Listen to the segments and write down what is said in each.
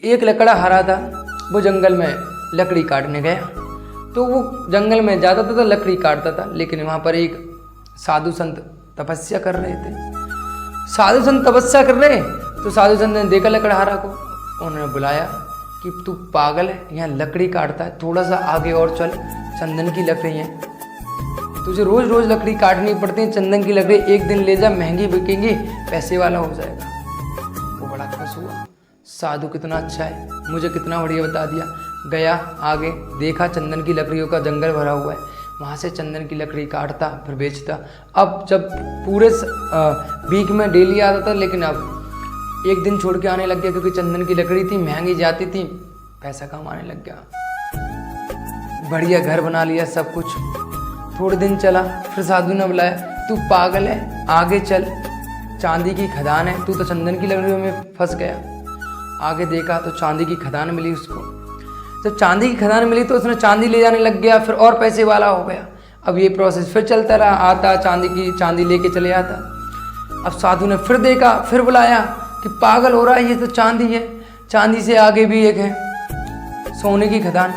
एक लकड़ा हरा था, वो जंगल में लकड़ी काटने गया। तो वो जंगल में जाता था तो लकड़ी काटता था, लेकिन वहाँ पर एक साधु संत तपस्या कर रहे थे। साधु संत तपस्या कर रहे, तो साधु संत ने देखा लकड़हारा को, उन्होंने बुलाया कि तू पागल है, यहाँ लकड़ी काटता है, थोड़ा सा आगे और चल, चंदन की लकड़ी है, तुझे रोज रोज लकड़ी काटनी पड़ती है, चंदन की लकड़ी एक दिन ले जा, महंगी बिकेंगी, पैसे वाला हो जाएगा। वो बड़ा खुश हुआ, साधु कितना अच्छा है, मुझे कितना बढ़िया बता दिया। गया आगे, देखा चंदन की लकड़ियों का जंगल भरा हुआ है, वहाँ से चंदन की लकड़ी काटता फिर बेचता। अब जब पूरे वीक में डेली आता था, लेकिन अब एक दिन छोड़ के आने लग गया, क्योंकि चंदन की लकड़ी थी, महंगी जाती थी, पैसा कमाने लग गया, बढ़िया घर बना लिया, सब कुछ। थोड़े दिन चला, फिर साधु ने बुलाया, तू पागल है, आगे चल, चांदी की खदान है, तू तो चंदन की लकड़ियों में फंस गया। आगे देखा तो चांदी की खदान मिली उसको। जब चांदी की खदान मिली तो उसने चांदी ले जाने लग गया, फिर और पैसे वाला हो गया। अब ये प्रोसेस फिर चलता रहा, आता चांदी लेके चले आता। अब साधु ने फिर देखा, फिर बुलाया कि पागल हो रहा है, ये तो चांदी है, चांदी से आगे भी एक है सोने की खदान,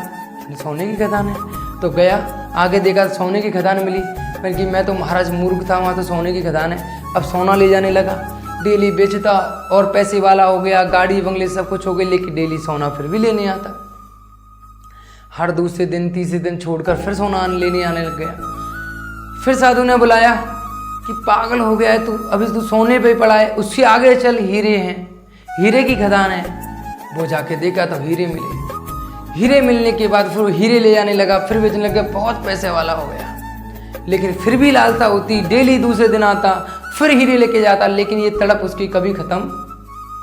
सोने की खदान है। तो गया, आगे देखा सोने की खदान मिली, बल्कि मैं तो महाराज मूर्ख था, वहाँ तो सोने की खदान है। अब सोना ले जाने लगा, डेली बेचता और पैसे वाला हो गया, गाड़ी बंगले सब कुछ हो गए, लेकिन डेली सोना फिर भी लेने आता। हर दूसरे दिन तीसरे दिन छोड़कर फिर सोना लेने आने लग गया। फिर साधु ने बुलाया कि पागल हो गया है तू, अभी तू सोने पे पड़ा है, उससे आगे चल, हीरे हैं, हीरे की खदान है। वो जाके देखा तो हीरे मिले। हीरे मिलने के बाद फिर वो हीरे ले जाने लगा, फिर बेचने लगा, बहुत पैसे वाला हो गया। लेकिन फिर भी लालसा होती, डेली दूसरे दिन आता, फिर हीरे लेके जाता, लेकिन ये तड़प उसकी कभी ख़त्म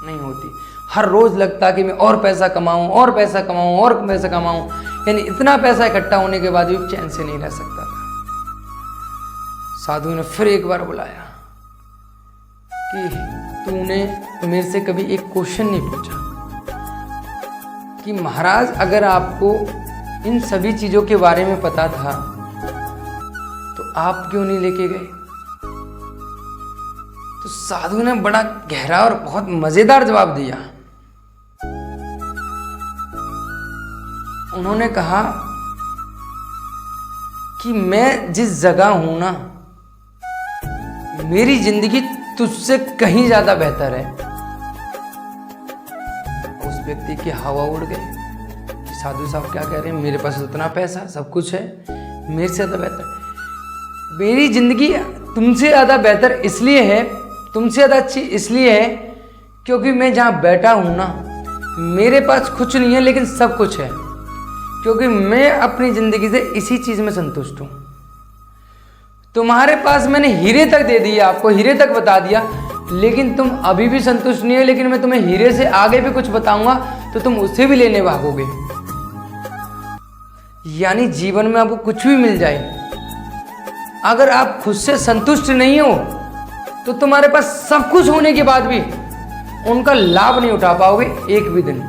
नहीं होती। हर रोज़ लगता कि मैं और पैसा कमाऊं, और पैसा कमाऊं, और पैसा कमाऊं, यानी इतना पैसा इकट्ठा होने के बाद भी चैन से नहीं रह सकता था। साधु ने फिर एक बार बुलाया कि तूने मेरे से कभी एक क्वेश्चन नहीं पूछा कि महाराज अगर आपको इन सभी चीज़ों के बारे में पता था तो आप क्यों नहीं लेके गए। तो साधु ने बड़ा गहरा और बहुत मजेदार जवाब दिया। उन्होंने कहा कि मैं जिस जगह हूं ना, मेरी जिंदगी तुझसे कहीं ज्यादा बेहतर है। उस व्यक्ति की हवा उड़ गई कि साधु साहब क्या कह रहे हैं, मेरे पास इतना पैसा सब कुछ है, मेरे से ज़्यादा बेहतर। मेरी जिंदगी तुमसे ज़्यादा बेहतर इसलिए है, तुमसे ज़्यादा अच्छी इसलिए है क्योंकि मैं जहाँ बैठा हूँ ना, मेरे पास कुछ नहीं है लेकिन सब कुछ है, क्योंकि मैं अपनी ज़िंदगी से इसी चीज़ में संतुष्ट हूँ। तुम्हारे पास मैंने हीरे तक दे दिया, आपको हीरे तक बता दिया, लेकिन तुम अभी भी संतुष्ट नहीं है। लेकिन मैं तुम्हें हीरे से आगे भी कुछ बताऊंगा तो तुम उससे भी लेने भागोगे। यानी जीवन में आपको कुछ भी मिल जाए, अगर आप खुद से संतुष्ट नहीं हो तो तुम्हारे पास सब कुछ होने के बाद भी उनका लाभ नहीं उठा पाओगे एक भी दिन।